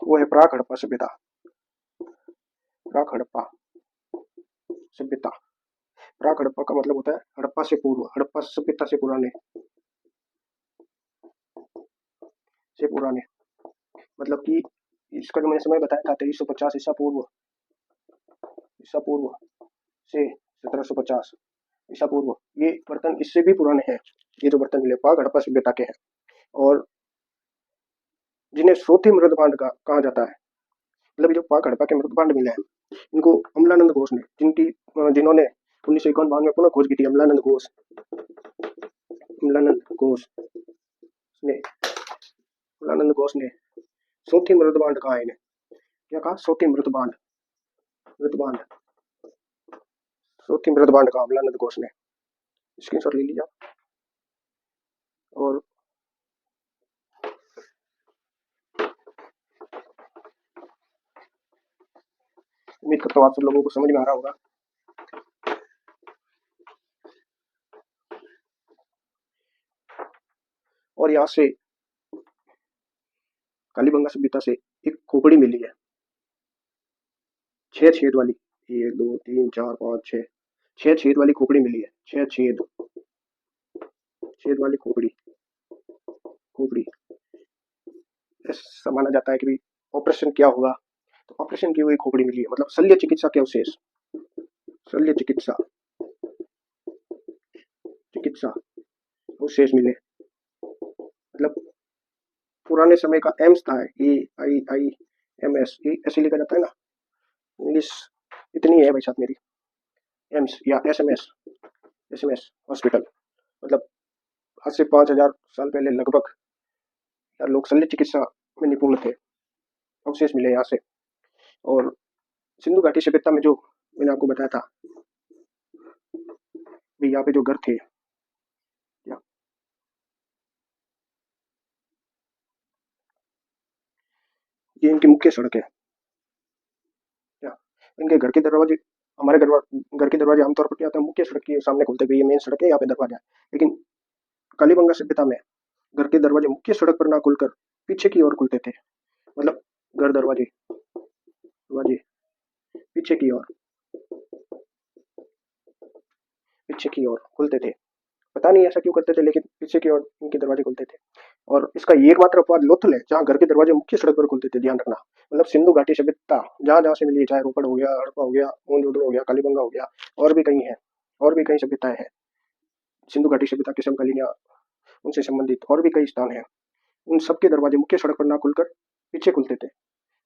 वो है प्राक हड़प्पा सभ्यता। प्राक हड़प्पा सभ्यता, प्राक हड़प्पा का मतलब होता है हड़प्पा से पूर्व, हड़प्पा सभ्यता से पुराने। मतलब कि इसका जो मैंने समय बताया था 2350 ईसा पूर्व से 1750 ईसा पूर्व, ये बर्तन इससे भी पुराने हैं। ये जो बर्तन मिले प्राक हड़प्पा सभ्यता के हैं और जिन्हें श्रोथी मृदबांध का कहा जाता है। मतलब जो प्राक हड़प्पा के मृदबांध मिले हैं इनको अमलानंद घोष ने जिन्होंने 1951 में पुनः खोज की थी। अमलानंद घोष ने श्रोथी मृदबांध कहा है इन्हें। क्या कहा? श्रोथी मृदबांध श्रोथी मृदबांध कहा अमलानंद घोष ने। स्क्रीनशॉट ले लीजिए आप। और उम्मीद करता हूँ आप सब लोगों को समझ में आ रहा होगा। और यहाँ से कालीबंगा सभ्यता से एक खोपड़ी मिली है 6 छेद वाली। 1 2 3 4 5 6 छेद वाली खोपड़ी मिली है। 6 छेद वाली खोपड़ी ऐसा माना जाता है कि भाई ऑपरेशन क्या होगा तो ऑपरेशन की हुई खोपड़ी मिली है। मतलब शल्य चिकित्सा के अवशेष, शल्य चिकित्सा अवशेष मिले। मतलब पुराने समय का एम्स था, AIIMS ऐसे लिखा जाता है ना, इंग्लिश इतनी है भाई साहब मेरी। एम्स या एसएमएस हॉस्पिटल। मतलब आज से 5000 साल पहले लगभग लोग शल्य चिकित्सा में निपुण थे। अवशेष मिले यहाँ से। और सिंधु घाटी सभ्यता में जो मैंने आपको बताया था भी यहाँ पे जो घर थे, ये इनकी मुख्य सड़क है। क्या इनके घर के दरवाजे, हमारे घर के दरवाजे आमतौर पर क्या होता है मुख्य सड़क के सामने खुलते हैं, ये मेन सड़क है, यहाँ पे दरवाजा है। लेकिन कालीबंगा सभ्यता में घर के दरवाजे मुख्य सड़क पर ना खुलकर पीछे की ओर खुलते थे। मतलब घर दरवाजे पीछे की ओर खुलते थे। पता नहीं ऐसा क्यों करते थे, लेकिन पीछे की ओर इनके दरवाजे खुलते थे। और इसका एकमात्र अपवाद लोथल है जहाँ घर के दरवाजे मुख्य सड़क पर खुलते थे। ध्यान रखना। मतलब सिंधु घाटी सभ्यता जहाँ जहाँ से मिली, चाहे रोपड़ हो गया, हड़प्पा हो गया, मोहनजोदड़ो हो गया, कालीबंगा हो गया, और भी कई हैं, और भी कई सभ्यताएं हैं सिंधु घाटी सभ्यता के समकालीन या उनसे संबंधित और भी कई स्थान हैं। उन सबके दरवाजे मुख्य सड़क पर ना खुलकर पीछे खुलते थे।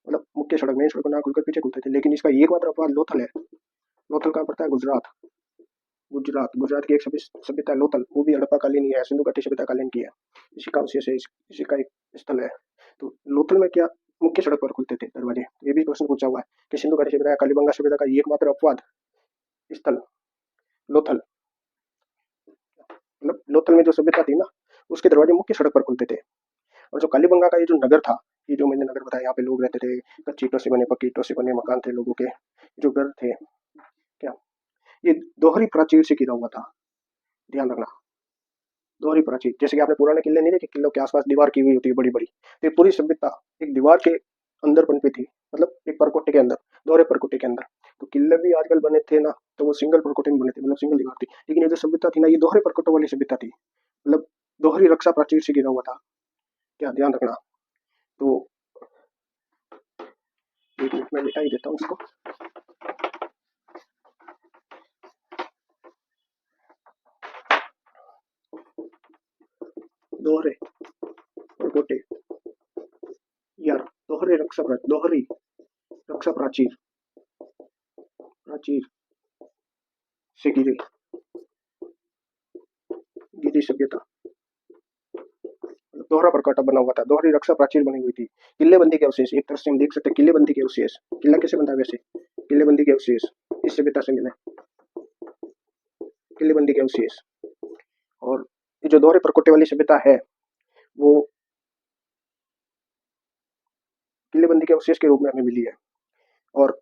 मतलब मुख्य सड़क मेन सड़क पर ना खुलकर पीछे खुलते थे। लेकिन इसका एकमात्र अपवाद लोथल है। लोथल कहाँ पड़ता है? गुजरात की एक सभ्यता लोथल, वो भी हड़प्पा कालीन ही है, सिंधु घाटी सभ्यता कालीन की है। इसी का अवशेष है, इसी का एक स्थल है। तो लोथल में क्या मुख्य सड़क पर खुलते थे दरवाजे? ये भी प्रश्न पूछा हुआ है कि सिंधु घाटी सभ्यता कालीबंगा सभ्यता का एकमात्र अपवाद स्थल लोथल। मतलब लोथल में जो सभ्यता थी ना उसके दरवाजे मुख्य सड़क पर खुलते थे। और जो कालीबंगा का ये जो नगर था, ये जो मैंने नगर बताया, यहाँ पे लोग रहते थे, कच्ची ईंटों से बने, पक्की ईंटों से बने मकान थे लोगों के, जो घर थे, क्या ये दोहरी प्राचीर से घिरा हुआ था। ध्यान रखना, दोहरी प्राचीर। जैसे कि आपने पुराने किले नहीं देखे, किलों के आसपास दीवार की हुई होती है बड़ी बड़ी, तो ये पूरी सभ्यता एक दीवार के अंदर पनपी थी। मतलब एक परकोटे के अंदर, दोहरे परकोटे के अंदर। तो किले भी आजकल बने थे ना तो वो सिंगल परकोटे में बने थे, मतलब सिंगल दीवार थी। लेकिन ये जो सभ्यता थी ना ये दोहरे परकोटों वाली सभ्यता थी। मतलब दोहरी रक्षा प्राचीर से घिरा हुआ था। क्या ध्यान रखना। तो एक मिनट में लिखा ही देता हूँ उसको। दोहरे परकोटे या दोहरी रक्षा प्राचीर से गिरी सभ्यता। दोहरा परकाटा बना हुआ था, दोहरी रक्षा प्राचीर बनी हुई थी, किलेबंदी के अवशेष, एक तरह से हम देख सकते हैं किलेबंदी के अवशेष। किला कैसे बनता है वैसे, किलेबंदी के अवशेष इस सभ्यता से मिले, किलेबंदी के अवशेष। और ये जो दोहरे परकोटे वाली सभ्यता है वो किलेबंदी के अवशेष के रूप में हमें मिली है। और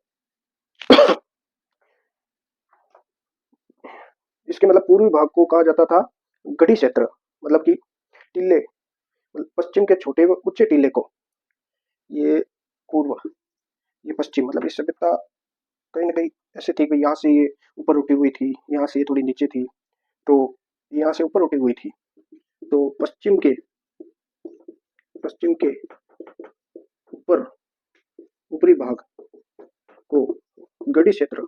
इसके मतलब पूर्वी भाग को कहा जाता था गढ़ी क्षेत्र, मतलब कि टीले, पश्चिम के छोटे व ऊंचे टीले को, ये पूर्व, ये पश्चिम, मतलब इस सभ्यता कहीं ना कहीं ऐसे थी कि यहाँ से ये ऊपर उठी हुई थी, यहाँ से ये थोड़ी नीचे थी, तो यहाँ से ऊपर उठी हुई थी। तो पश्चिम के ऊपर ऊपरी भाग को गढ़ी क्षेत्र,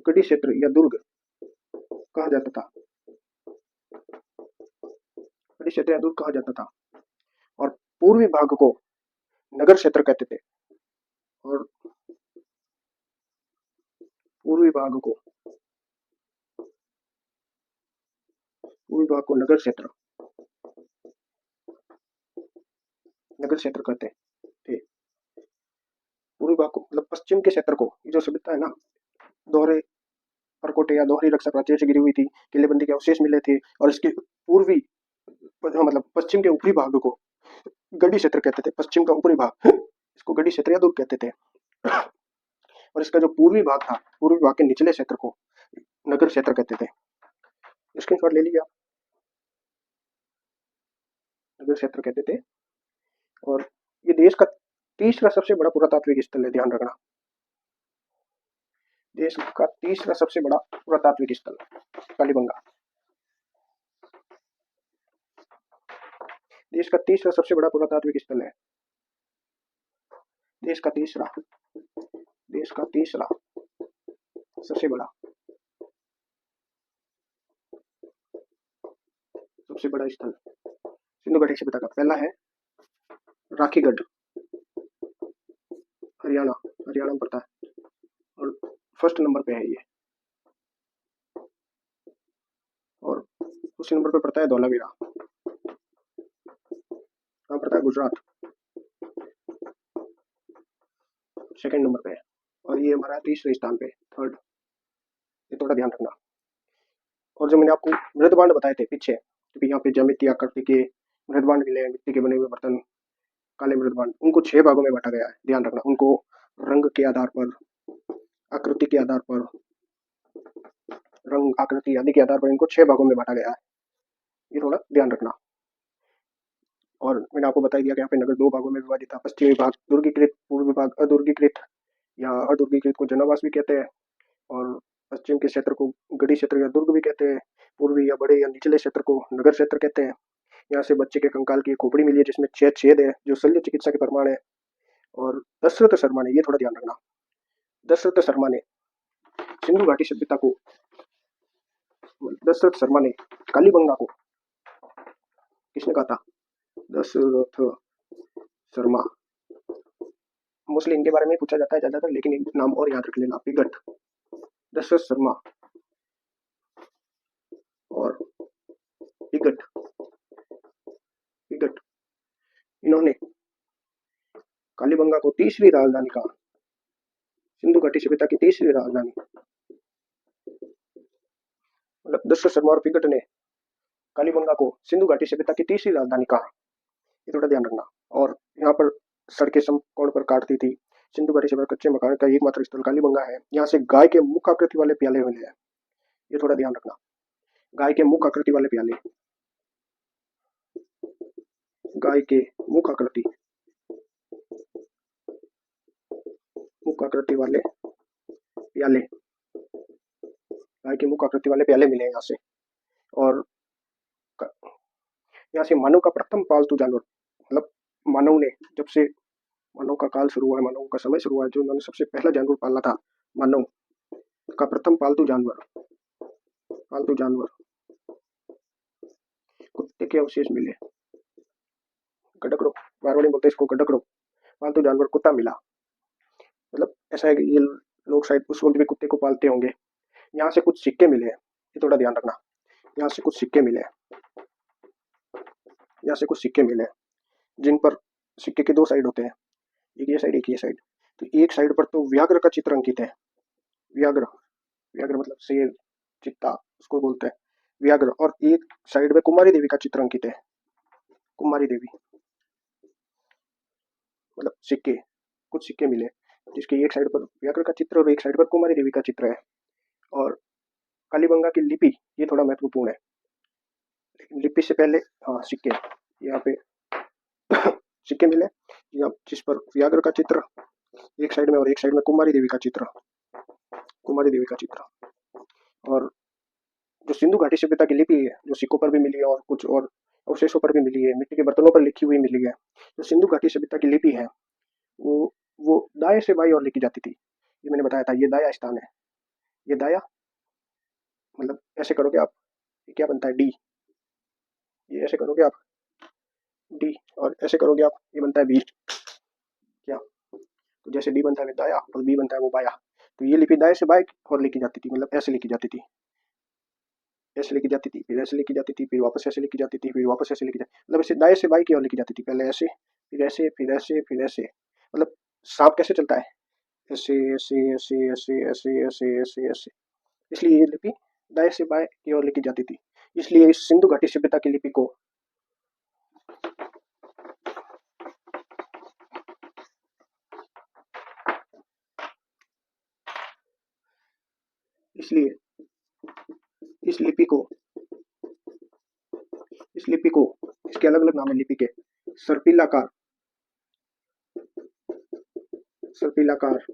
गढ़ी क्षेत्र या दुर्ग कहा जाता था, गढ़ी क्षेत्र या दुर्ग कहा जाता था। और पूर्वी भाग को नगर क्षेत्र कहते थे। और पूर्वी भाग को नगर क्षेत्र, नगर क्षेत्र कहते थे। पूर्वी भाग को मतलब पश्चिम के क्षेत्र को, ये जो सभ्यता है ना, दोहरे परकोटे या दोहरी रक्षा प्राचीर से गिरी हुई थी, किलेबंदी के अवशेष मिले थे, और इसके पूर्वी मतलब पश्चिम के ऊपरी भाग को गढ़ी क्षेत्र कहते थे। पश्चिम का ऊपरी भाग इसको गढ़ी क्षेत्र या दुर्ग कहते थे। और इसका जो पूर्वी भाग था, पूर्वी भाग के निचले क्षेत्र को नगर क्षेत्र कहते थे। स्क्रीनशॉट ले लीजिए आप, नगर क्षेत्र कहते थे। और ये देश का तीसरा सबसे बड़ा पुरातात्विक स्थल है, ध्यान रखना, देश का तीसरा सबसे बड़ा पुरातात्विक स्थल कालीबंगा, देश का तीसरा सबसे बड़ा पुरातात्विक स्थल है, देश का तीसरा सबसे बड़ा स्थल सिंधु घाटी सभ्यता का। पहला है राखीगढ़, हरियाणा में पड़ता है, और फर्स्ट नंबर पे है ये। और उसी नंबर पे पड़ता है धौलावीरा, कहाँ पड़ता है, गुजरात, सेकंड नंबर पे है। और ये हमारा तीसरे स्थान पे, थर्ड, ये थोड़ा ध्यान रखना। और जो मैंने आपको मृदबांड बताए थे पीछे, क्योंकि यहाँ पे ज्यामितीय आकृति के मृदबांड मिले हैं, मिट्टी के बने हुए बर्तन, काले मृदबांड, उनको 6 भागों में बांटा गया है, ध्यान रखना। उनको रंग के आधार पर, आकृति के आधार पर, रंग, आकृति आदि के आधार पर इनको 6 भागों में बांटा गया है, ये थोड़ा ध्यान रखना। और मैंने आपको बता दिया कि यहाँ पे नगर 2 भागों में विभाजित था, पश्चिमी भाग दुर्गीकृत, पूर्वी भाग अदुर्गीकृत या अदुर्गीकृत को जनवास भी कहते हैं, और पश्चिम के क्षेत्र को गढ़ी क्षेत्र या दुर्ग भी कहते हैं, पूर्वी या बड़े या निचले क्षेत्र को नगर क्षेत्र कहते हैं। यहाँ से बच्चे के कंकाल की खोपड़ी मिली है जिसमें 6 छेद है, जो शल्य चिकित्सा के प्रमाण है। और दशरथ शर्मा ने, ये थोड़ा ध्यान रखना, दशरथ शर्मा ने सिंधु घाटी सभ्यता को, दशरथ शर्मा ने कालीबंगा को, किसने कहा था, दशरथ शर्मा, मोस्टली इनके बारे में पूछा जाता है ज्यादातर, लेकिन एक नाम और याद रख लेना, पिगट, दशरथ शर्मा और पिगट, इन्होंने कालीबंगा को तीसरी राजधानी कहा, सिंधु घाटी सभ्यता की तीसरी राजधानी, मतलब दशरथ शर्मा और पिगट ने कालीबंगा को सिंधु घाटी सभ्यता की तीसरी राजधानी कहा, ये थोड़ा ध्यान रखना। और यहाँ पर सड़कें समकोण पर काटती थी। सिंधु घाटी सभ्यता कच्चे मकान का एकमात्र स्थल कालीबंगा है। यहाँ से गाय के मुख आकृति वाले प्याले मिले हैं, ये थोड़ा ध्यान रखना, गाय के मुख आकृति वाले प्याले, गाय के मुख आकृति वाले प्याले, गाय के मुख आकृति वाले प्याले मिले यहाँ से। और यहाँ से मानव का प्रथम पालतू जानवर, मतलब मानव ने, जब से मानव का काल शुरू हुआ है, मानव का समय शुरू हुआ है, जो उन्होंने सबसे पहला जानवर पाला था, मानव का प्रथम पालतू जानवर कुत्ते के अवशेष मिले, गडकरो, मारवाड़ी बोलते हैं इसको गडकरो, पालतू जानवर कुत्ता मिला। मतलब ऐसा है कि ये लोग शायद उस वक्त भी कुत्ते को पालते होंगे। यहाँ से कुछ सिक्के मिले हैं, ये थोड़ा ध्यान रखना, यहाँ से कुछ सिक्के मिले हैं, यहाँ से कुछ सिक्के मिले जिन पर सिक्के के दो साइड होते हैं, एक ये साइड एक ये साइड। तो एक साइड पर तो व्याघ्र का चित्र अंकित है, व्याघ्र, व्याघ्र मतलब शेर, चित्ता उसको बोलते हैं व्याघ्र। और एक साइड में कुमारी देवी का चित्र अंकित है, कुमारी देवी मतलब सिक्के, कुछ सिक्के मिले जिसके एक साइड पर व्याघ्र का चित्र और एक साइड पर कुमारी देवी का चित्र है। और कालीबंगा की लिपि ये थोड़ा महत्वपूर्ण है, लेकिन लिपि से पहले हाँ सिक्के, यहाँ पे सिक्के मिले जिस पर व्याघ्र का चित्र एक साइड में और एक साइड में कुमारी देवी का चित्र, कुमारी देवी का चित्र। और जो सिंधु घाटी सभ्यता की लिपि है जो सिक्कों पर भी मिली है और कुछ और अवशेषों पर भी मिली है, मिट्टी के बर्तनों पर लिखी हुई मिली है। जो सिंधु घाटी सभ्यता की लिपि है वो दाएं से बाएं और लिखी जाती थी, ये मैंने बताया था, ये दाया स्थान है, ये दाया मतलब ऐसे करोगे आप ये क्या बनता है डी, ये ऐसे करोगे आप डी और ऐसे करोगे आप ये बनता है बी, क्या तो जैसे डी बनता है दाया और बी बनता है वो बाया। तो ये लिपि दाएं से बाएं और लिखी जाती थी, मतलब ऐसे लिखी जाती थी, ऐसे लिखी जाती थी, फिर ऐसे लिखी जाती थी, फिर वापस ऐसे लिखी जाती थी, फिर वापस ऐसे लिखी जाती, मतलब ऐसे दाएं से बाएं की ओर लिखी जाती थी, पहले ऐसे फिर ऐसे फिर ऐसे फिर ऐसे, मतलब सांप कैसे चलता है ऐसे ऐसे ऐसे ऐसे ऐसे ऐसे ऐसे ऐसे, इसलिए ये लिपि दाएं से बाएं की ओर लिखी जाती थी। इसलिए इस सिंधु घाटी सभ्यता की लिपि को इसलिए इस लिपि को इस लिपि को इसके अलग अलग नाम है लिपि के, सर्पिलाकार, सर्पिलाकार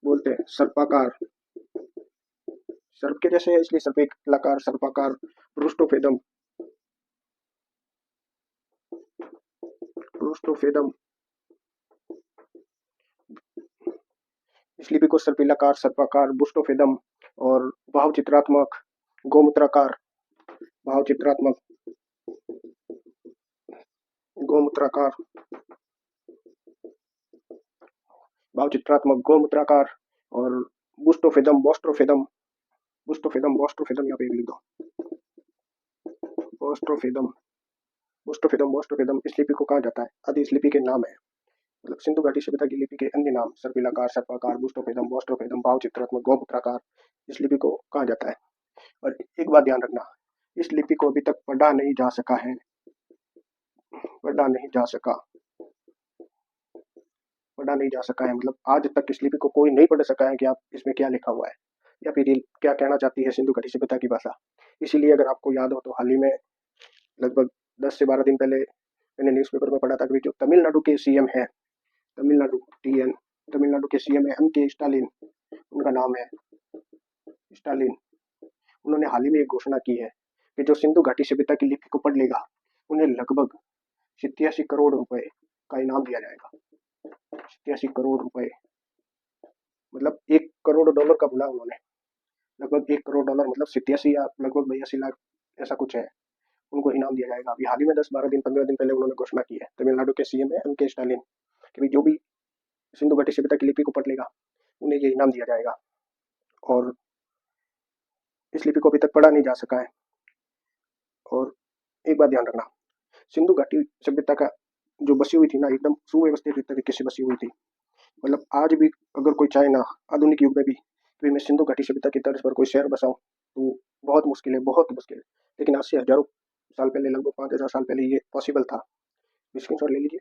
बोलते हैं, सर्पाकार, सर्प के जैसे है इसलिए सर्पिलाकार, सर्पाकार, पृष्ठोफेदम, पृष्ठोफेदम, इस लिपि को सर्पिलाकार, सर्पाकार, बुस्टोफेदम और भाव चित्रात्मक, गोमूत्राकार, भाव चित्रात्मक, गोमूत्राकार, भाव चित्रात्मक, गोमूत्राकार और बुस्टोफेदम, बोस्ट्रोफेदम, बुस्टोफेदम, बोस्ट्रोफेदम यहाँ पे लिख दो, बोस्ट्रोफेदम, बुस्टोफेदम, बोस्ट्रोफेदम इस लिपि को कहा जाता है, आदि इस लिपि के नाम है, मतलब सिंधु घाटी सभ्यता की लिपि के अन्य नाम सर्पिलाकार, सर्पाकार, बुस्टोफेदम, बोस्ट्रोफेदम, भाव चित्रात्मक, गोमूत्राकार इस लिपि को कहा जाता है। और एक बात ध्यान रखना, इस लिपि को अभी तक पढ़ा नहीं जा सका है, पढ़ा नहीं जा सका, पढ़ा नहीं जा सका है, मतलब आज तक इस लिपि को कोई नहीं पढ़ सका है कि आप इसमें क्या लिखा हुआ है या फिर ये क्या कहना चाहती है सिंधु घाटी सभ्यता की भाषा। इसीलिए अगर आपको याद हो तो हाल ही में लगभग 10 से 12 दिन पहले मैंने न्यूज़पेपर में पढ़ा था कि जो तमिलनाडु के सीएम है, तमिलनाडु टीएन, तमिलनाडु के सीएम है एम के स्टालिन, उनका नाम है स्टालिन, उन्होंने हाल ही में एक घोषणा की है कि जो सिंधु घाटी सभ्यता की लिपि को पढ़ लेगा उन्हें लगभग 87 करोड़ रुपए का इनाम दिया जाएगा, 87 करोड़ रुपए, मतलब $1 करोड़ का बोला उन्होंने, लगभग $1 करोड़ मतलब 87 या लगभग 82 लाख ऐसा कुछ है, उनको इनाम दिया जाएगा। अभी हाल ही में 10-12 दिन 15 दिन पहले उन्होंने घोषणा की है, तमिलनाडु के सीएम है एम के स्टालिन, कि जो भी सिंधु घाटी सभ्यता की लिपि को पढ़ लेगा उन्हें ये इनाम दिया जाएगा। और इस लिपि को अभी तक पढ़ा नहीं जा सका है। और एक बात ध्यान रखना, सिंधु घाटी सभ्यता का जो बसी हुई थी ना एकदम सुव्यवस्थित तरीके से बसी हुई थी, मतलब आज भी अगर कोई चाहे ना आधुनिक युग में भी कि मैं सिंधु घाटी सभ्यता की तर्ज पर कोई शहर बसाऊं तो बहुत मुश्किल है, बहुत मुश्किल है। लेकिन आज से हजारों साल पहले, लगभग 5000 साल पहले ये पॉसिबल था। स्क्रीनशॉट ले लीजिए।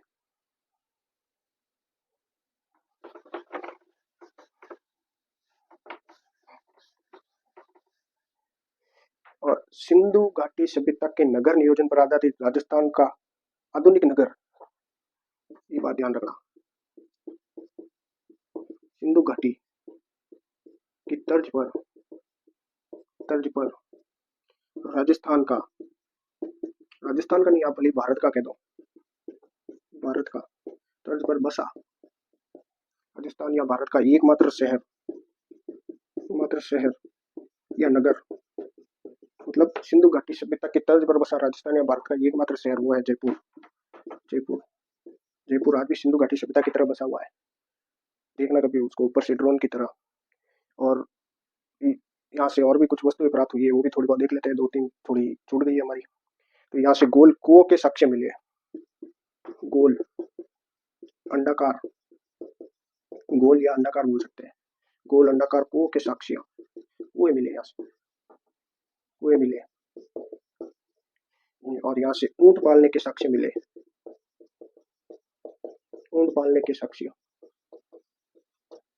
और सिंधु घाटी सभ्यता के नगर नियोजन पर आधारित राजस्थान का आधुनिक नगर, ये बात ध्यान रखना, सिंधु घाटी की तर्ज पर राजस्थान का नहीं, आप भले भारत का कह दो, भारत का तर्ज पर बसा राजस्थान या भारत का एकमात्र शहर या नगर, मतलब सिंधु घाटी सभ्यता की तर्ज पर बसा राजस्थान या भारत का एकमात्र शहर वो है जयपुर। जयपुर, जयपुर आज भी सिंधु घाटी सभ्यता की तरह बसा हुआ है, देखना कभी उसको ऊपर से ड्रोन की तरह। और यहाँ से और भी कुछ वस्तुएं प्राप्त हुई है, वो भी थोड़ी बहुत देख लेते हैं, 2-3 थोड़ी छूट गई है हमारी। तो यहाँ से गोल कुओं के साक्ष्य मिले, गोल अंडाकार, गोल या अंडाकार बोल सकते हैं, गोल अंडाकार कुओं के साक्ष्य कुएं मिले, यहाँ से कुएं मिले। और यहाँ से ऊंट पालने के साक्ष्य मिले, ऊंट पालने के साक्ष्य,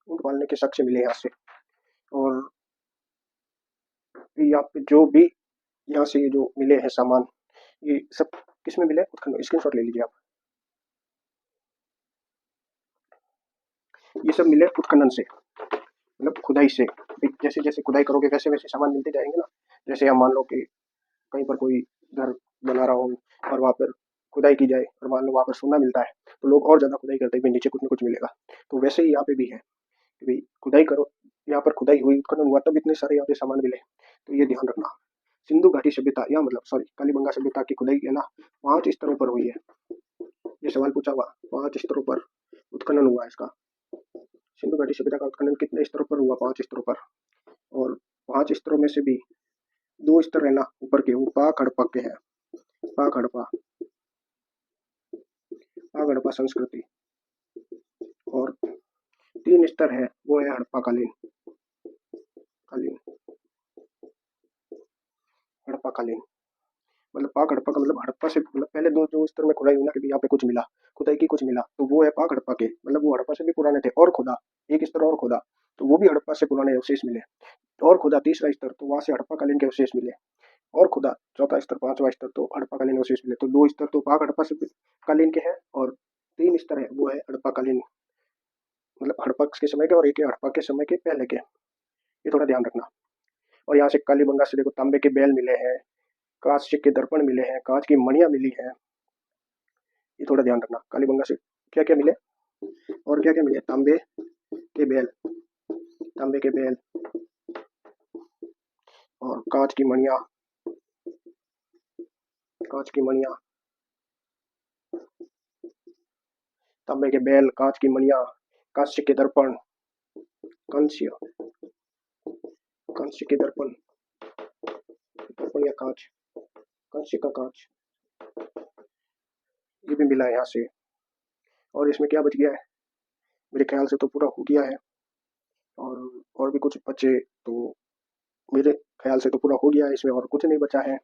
ऊंट पालने के साक्ष्य मिले यहाँ से। और यहाँ पे जो भी यहाँ से ये जो मिले हैं सामान, ये सब किस में मिले, उत्खनन, स्क्रीनशॉट ले लीजिए आप। ये सब मिले उत्खनन से, मतलब खुदाई से। जैसे जैसे खुदाई करोगे वैसे वैसे सामान मिलते जाएंगे ना। जैसे हम मान लो कि कहीं पर कोई घर बना रहा हो और वहाँ पर खुदाई की जाए और मान लो वहाँ पर सोना मिलता है, तो लोग और ज़्यादा खुदाई करते हैं कि नीचे कुछ ना कुछ मिलेगा। तो वैसे ही यहाँ पे भी है कि भाई खुदाई करो, यहाँ पर खुदाई हुई, उत्खनन हुआ, तब इतने सारे यहाँ पे सामान मिले। तो ये ध्यान रखना। सिंधु घाटी सभ्यता, या मतलब सॉरी कालीबंगा सभ्यता की खुदाई है ना 5 स्तरों पर हुई है। ये सवाल पूछा हुआ, 5 स्तरों पर उत्खनन हुआ है इसका। सिंधु घाटी सभ्यता का उत्खनन कितने स्तरों पर हुआ, 5 स्तरों पर। और 5 स्तरों में से भी 2 स्तर है ना ऊपर के, वो पाक हड़प्पा के हैं, पाक हड़प्पा, पाक हड़प्पा संस्कृति। और 3 स्तर है, वो है हड़प्पा कालीन, कालीन, हड़प्पा कालीन। मतलब पाक हड़प्पा का मतलब हड़प्पा से, मतलब पहले दो जो स्तर में खुदाई हुई ना कि यहाँ पे कुछ मिला, खुदाई की कुछ मिला, तो वो है पाक हड़प्पा के, मतलब वो हड़प्पा से भी पुराने थे। और खुदा, एक स्तर और खुदा, तो वो भी हड़प्पा से पुराने अवशेष मिले। और खुदा तीसरा स्तर, तो वहां से हड़प्पा कालीन के अवशेष मिले। और खुदा चौथा स्तर, पांचवा स्तर, तो हड़प्पा कालीन अवशेष मिले। तो 2 स्तर तो पाक हड़प्पा से कालीन के हैं, और 3 स्तर है वो है हड़प्पा कालीन, मतलब हड़प्पा के समय के, और एक है हड़प्पा के समय के पहले के। ये थोड़ा ध्यान रखना। और यहाँ से कालीबंगा से देखो तांबे के बैल मिले हैं, कांच के दर्पण मिले हैं, कांच की मणियां मिली हैं। ये थोड़ा ध्यान रखना। कालीबंगा से क्या क्या मिले और क्या क्या मिले, तांबे के बैल, तांबे के बैल और कांच की मणियां, कांच की मणियां, तांबे के बैल, कांच की मणियां, कांस्य के दर्पण, कांस्य, कांस्य के दर्पण, दर्पण या कांच, कांस्य का कांच, ये भी मिला है यहाँ से। और इसमें क्या बच गया है, मेरे ख्याल से तो पूरा हो गया है। और भी कुछ बचे तो मेरे ख्याल से तो पूरा हो गया है, इसमें और कुछ नहीं बचा है।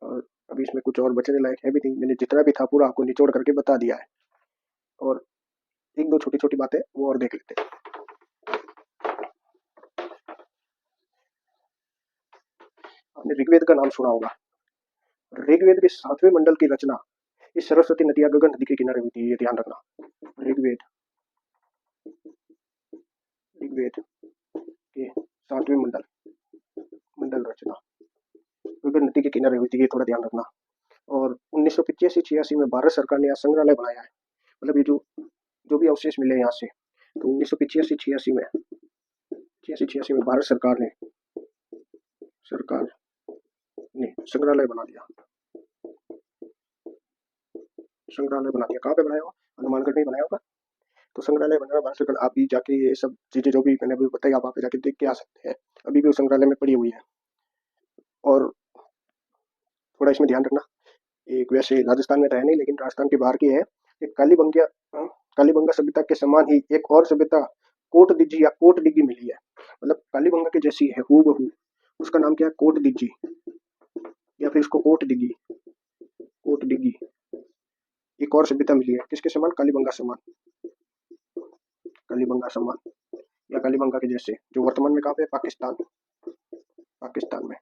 और अभी इसमें कुछ और बचने लायक है भी नहीं, मैंने जितना भी था पूरा आपको निचोड़ करके बता दिया है। और एक दो छोटी छोटी बातें वो और देख लेते हैं। आपने ऋग्वेद का नाम सुना होगा। ऋग्वेद के 7वें मंडल की रचना इस सरस्वती नदी या गगन नदी के किनारे हुई थी, ये ध्यान रखना। ऋग्वेद, ऋग्वेद के 7वें मंडल, मंडल रचना गगन नदी के किनारे हुई थी, ये थोड़ा ध्यान रखना। और 1985-86 में भारत सरकार ने यहाँ संग्रहालय बनाया है। मतलब ये जो जो भी अवशेष मिले यहाँ से, तो 1985-86 में, 86 में भारत सरकार ने संग्रहालय बना दिया, संग्रहालय बना दिया। कहाँ पे बनाया होगा, हनुमानगढ़ में बनाया होगा। तो संग्रहालय बना भारत सरकार, आप भी जाके ये सब चीजें जो भी मैंने अभी बताई आप वहाँ पे जाके देख के आ सकते हैं, अभी भी उस संग्रहालय में पड़ी हुई है। और थोड़ा इसमें ध्यान रखना, एक वैसे राजस्थान में तो है नहीं, लेकिन राजस्थान के बाहर की है। एक कालीबंगा, कालीबंगा सभ्यता के समान ही एक और सभ्यता कोट दिज्जी या कोट डिग्गी मिली है। मतलब कालीबंगा के जैसी है हूबहू, उसका नाम क्या है, कोट दिज्जी, या फिर इसको कोट डिग्गी, कोट डिग्गी। एक और सभ्यता मिली है किसके समान, कालीबंगा समान, कालीबंगा समान या कालीबंगा के जैसे, जो वर्तमान में कहाँ पे, पाकिस्तान, पाकिस्तान में।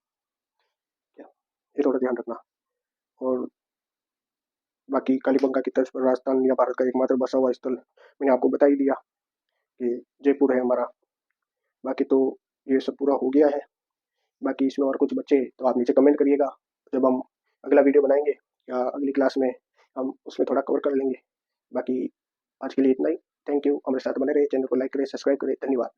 ये थोड़ा ध्यान रखना। और बाकी कालीबंगा की तर्ज पर राजस्थान या भारत का एकमात्र बसा हुआ स्थल मैंने आपको बता ही दिया कि जयपुर है हमारा। बाकी तो ये सब पूरा हो गया है। बाकी इसमें और कुछ बचे तो आप नीचे कमेंट करिएगा, जब हम अगला वीडियो बनाएंगे या अगली क्लास में हम उसमें थोड़ा कवर कर लेंगे। बाकी आज के लिए इतना ही। थैंक यू, हमारे साथ बने रहे, चैनल को लाइक करें, सब्सक्राइब करें, धन्यवाद।